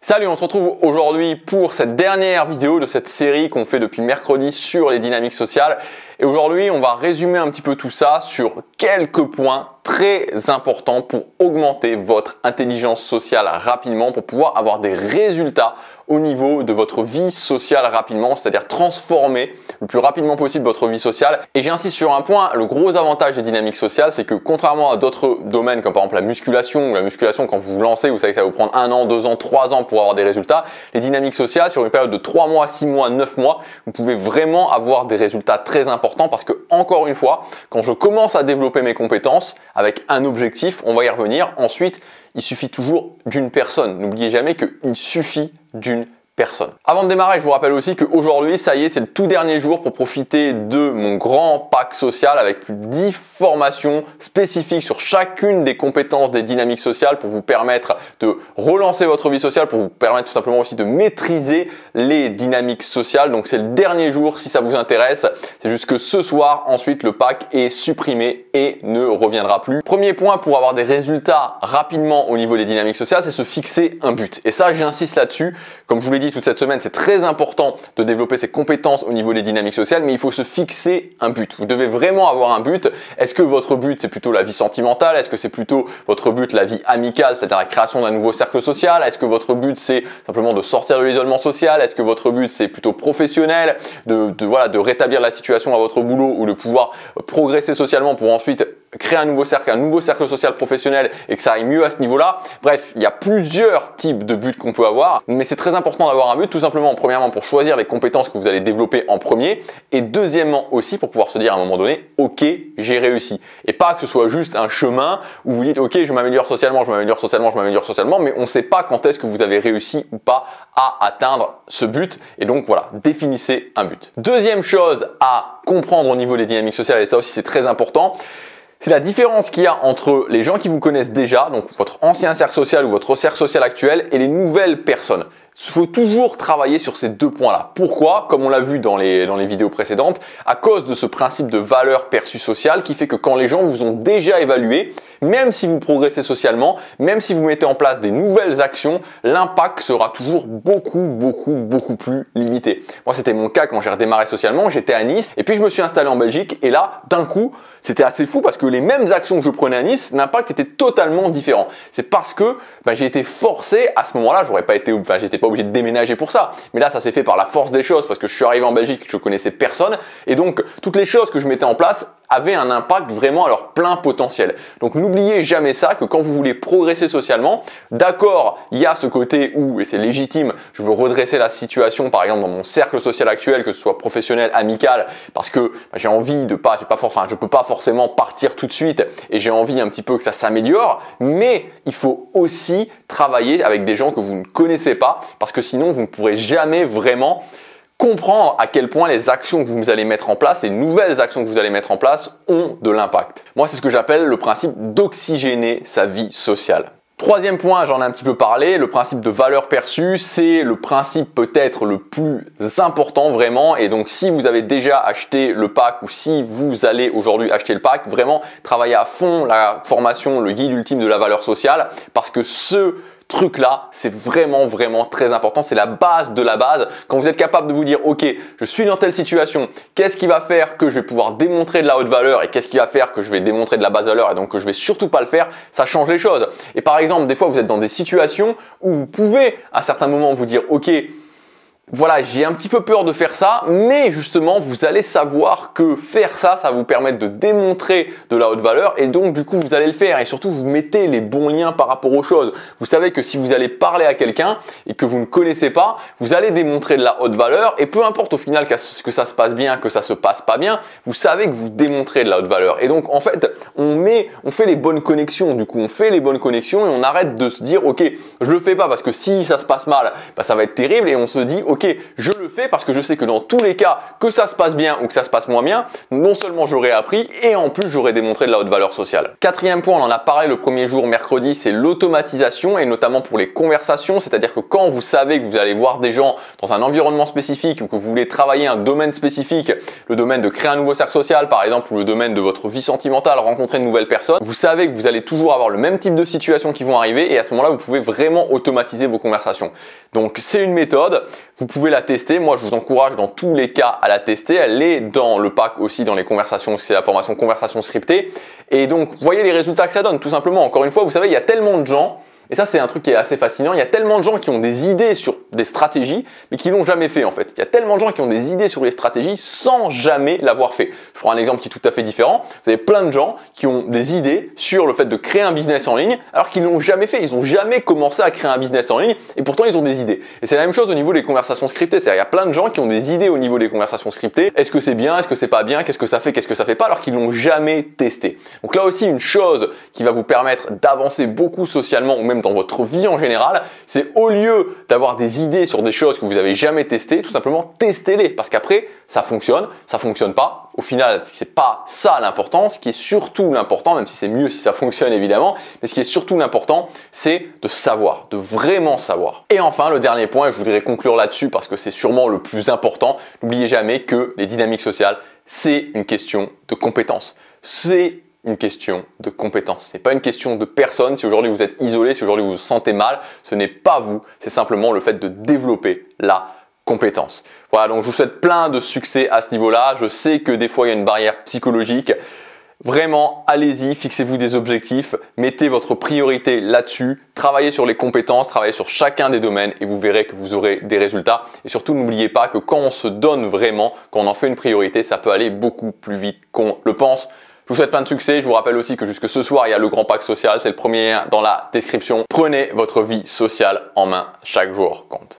Salut, on se retrouve aujourd'hui pour cette dernière vidéo de cette série qu'on fait depuis mercredi sur les dynamiques sociales. Et aujourd'hui, on va résumer un petit peu tout ça sur quelques points très importants pour augmenter votre intelligence sociale rapidement, pour pouvoir avoir des résultats au niveau de votre vie sociale rapidement, c'est-à-dire transformer le plus rapidement possible votre vie sociale. Et j'insiste sur un point, le gros avantage des dynamiques sociales, c'est que contrairement à d'autres domaines comme par exemple la musculation, quand vous vous lancez, vous savez que ça va vous prendre 1 an, 2 ans, 3 ans pour avoir des résultats. Les dynamiques sociales, sur une période de 3 mois, 6 mois, 9 mois, vous pouvez vraiment avoir des résultats très importants parce que, encore une fois, quand je commence à développer mes compétences avec un objectif, on va y revenir. Ensuite, il suffit toujours d'une personne. N'oubliez jamais qu'il suffit d'une personne. Avant de démarrer, je vous rappelle aussi qu'aujourd'hui, ça y est, c'est le tout dernier jour pour profiter de mon grand pack social avec plus de 10 formations spécifiques sur chacune des compétences des dynamiques sociales pour vous permettre de relancer votre vie sociale, pour vous permettre tout simplement aussi de maîtriser les dynamiques sociales. Donc c'est le dernier jour si ça vous intéresse. C'est juste que ce soir, ensuite, le pack est supprimé et ne reviendra plus. Premier point pour avoir des résultats rapidement au niveau des dynamiques sociales, c'est se fixer un but. Et ça, j'insiste là-dessus. Comme je vous l'ai dit toute cette semaine, c'est très important de développer ses compétences au niveau des dynamiques sociales, mais il faut se fixer un but. Vous devez vraiment avoir un but. Est-ce que votre but, c'est plutôt la vie sentimentale? Est-ce que c'est plutôt votre but, la vie amicale, c'est-à-dire la création d'un nouveau cercle social? Est-ce que votre but, c'est simplement de sortir de l'isolement social? Est-ce que votre but, c'est plutôt professionnel, de rétablir la situation à votre boulot ou de pouvoir progresser socialement pour ensuite créer un nouveau cercle social professionnel et que ça aille mieux à ce niveau-là? Bref, il y a plusieurs types de buts qu'on peut avoir, mais c'est très important d'avoir un but, tout simplement, premièrement, pour choisir les compétences que vous allez développer en premier, et deuxièmement aussi pour pouvoir se dire à un moment donné, ok, j'ai réussi. Et pas que ce soit juste un chemin où vous dites, ok, je m'améliore socialement, mais on ne sait pas quand est-ce que vous avez réussi ou pas à atteindre ce but. Et donc voilà, définissez un but. Deuxième chose à comprendre au niveau des dynamiques sociales, et ça aussi c'est très important, c'est la différence qu'il y a entre les gens qui vous connaissent déjà, donc votre ancien cercle social ou votre cercle social actuel, et les nouvelles personnes. Il faut toujours travailler sur ces deux points-là. Pourquoi? Comme on l'a vu dans les vidéos précédentes, à cause de ce principe de valeur perçue sociale qui fait que quand les gens vous ont déjà évalué, même si vous progressez socialement, même si vous mettez en place des nouvelles actions, l'impact sera toujours beaucoup plus limité. Moi, c'était mon cas quand j'ai redémarré socialement. J'étais à Nice et puis je me suis installé en Belgique et là, d'un coup, c'était assez fou parce que les mêmes actions que je prenais à Nice, l'impact était totalement différent. C'est parce que j'ai été forcé à ce moment-là, j'étais pas obligé de déménager pour ça. Mais là, ça s'est fait par la force des choses parce que je suis arrivé en Belgique, je connaissais personne et donc toutes les choses que je mettais en place avaient un impact vraiment à leur plein potentiel. Donc n'oubliez jamais ça, que quand vous voulez progresser socialement, d'accord, il y a ce côté où, et c'est légitime, je veux redresser la situation, par exemple dans mon cercle social actuel, que ce soit professionnel, amical, parce que j'ai envie de pas, je peux pas forcément partir tout de suite et j'ai envie un petit peu que ça s'améliore, mais il faut aussi travailler avec des gens que vous ne connaissez pas, parce que sinon vous ne pourrez jamais vraiment comprendre à quel point les actions que vous allez mettre en place, les nouvelles actions que vous allez mettre en place ont de l'impact. Moi, c'est ce que j'appelle le principe d'oxygéner sa vie sociale. Troisième point, j'en ai un petit peu parlé, le principe de valeur perçue, c'est le principe peut-être le plus important vraiment. Et donc, si vous avez déjà acheté le pack ou si vous allez aujourd'hui acheter le pack, vraiment travaillez à fond la formation, le guide ultime de la valeur sociale, parce que ce truc-là, c'est vraiment très important. C'est la base de la base. Quand vous êtes capable de vous dire, ok, je suis dans telle situation, qu'est-ce qui va faire que je vais pouvoir démontrer de la haute valeur et qu'est-ce qui va faire que je vais démontrer de la basse valeur et donc que je vais surtout pas le faire, ça change les choses. Et par exemple, des fois, vous êtes dans des situations où vous pouvez à certains moments vous dire, ok, voilà, j'ai un petit peu peur de faire ça, mais justement, vous allez savoir que faire ça, ça va vous permettre de démontrer de la haute valeur et donc du coup, vous allez le faire et surtout, vous mettez les bons liens par rapport aux choses. Vous savez que si vous allez parler à quelqu'un et que vous ne connaissez pas, vous allez démontrer de la haute valeur et peu importe au final que ça se passe bien, que ça se passe pas bien, vous savez que vous démontrez de la haute valeur. Et donc, en fait, on fait les bonnes connexions. Du coup, on fait les bonnes connexions et on arrête de se dire, ok, je le fais pas parce que si ça se passe mal, ça va être terrible et on se dit, ok, ok, je le fais parce que je sais que dans tous les cas, que ça se passe bien ou que ça se passe moins bien, non seulement j'aurai appris et en plus j'aurai démontré de la haute valeur sociale. Quatrième point, on en a parlé le premier jour mercredi, c'est l'automatisation et notamment pour les conversations, c'est-à-dire que quand vous savez que vous allez voir des gens dans un environnement spécifique ou que vous voulez travailler un domaine spécifique, le domaine de créer un nouveau cercle social par exemple, ou le domaine de votre vie sentimentale, rencontrer de nouvelles personnes, vous savez que vous allez toujours avoir le même type de situations qui vont arriver et à ce moment-là, vous pouvez vraiment automatiser vos conversations. Donc c'est une méthode, vous pouvez la tester. Moi, je vous encourage dans tous les cas à la tester. Elle est dans le pack aussi dans les conversations, c'est la formation conversation scriptée. Et donc, voyez les résultats que ça donne, tout simplement. Encore une fois, vous savez, il y a tellement de gens. Et ça, c'est un truc qui est assez fascinant. Il y a tellement de gens qui ont des idées sur des stratégies, mais qui l'ont jamais fait en fait. Il y a tellement de gens qui ont des idées sur les stratégies sans jamais l'avoir fait. Je prends un exemple qui est tout à fait différent. Vous avez plein de gens qui ont des idées sur le fait de créer un business en ligne, alors qu'ils l'ont jamais fait. Ils n'ont jamais commencé à créer un business en ligne, et pourtant ils ont des idées. Et c'est la même chose au niveau des conversations scriptées. C'est-à-dire, il y a plein de gens qui ont des idées au niveau des conversations scriptées. Est-ce que c'est bien? Est-ce que c'est pas bien? Qu'est-ce que ça fait? Qu'est-ce que ça fait pas? Alors qu'ils l'ont jamais testé. Donc là aussi, une chose qui va vous permettre d'avancer beaucoup socialement ou même dans votre vie en général, c'est au lieu d'avoir des idées sur des choses que vous n'avez jamais testées, tout simplement testez-les parce qu'après ça fonctionne pas. Au final, c'est pas ça l'important. Ce qui est surtout l'important, même si c'est mieux si ça fonctionne évidemment, mais ce qui est surtout l'important, c'est de savoir, de vraiment savoir. Et enfin, le dernier point, et je voudrais conclure là-dessus parce que c'est sûrement le plus important, n'oubliez jamais que les dynamiques sociales, c'est une question de compétences. C'est une question de compétence. Ce n'est pas une question de personne. Si aujourd'hui vous êtes isolé, si aujourd'hui vous vous sentez mal, ce n'est pas vous. C'est simplement le fait de développer la compétence. Voilà, donc je vous souhaite plein de succès à ce niveau-là. Je sais que des fois il y a une barrière psychologique. Vraiment, allez-y, fixez-vous des objectifs, mettez votre priorité là-dessus, travaillez sur les compétences, travaillez sur chacun des domaines et vous verrez que vous aurez des résultats. Et surtout, n'oubliez pas que quand on se donne vraiment, quand on en fait une priorité, ça peut aller beaucoup plus vite qu'on le pense. Je vous souhaite plein de succès. Je vous rappelle aussi que jusque ce soir, il y a le grand pack social. C'est le premier lien dans la description. Prenez votre vie sociale en main. Chaque jour compte.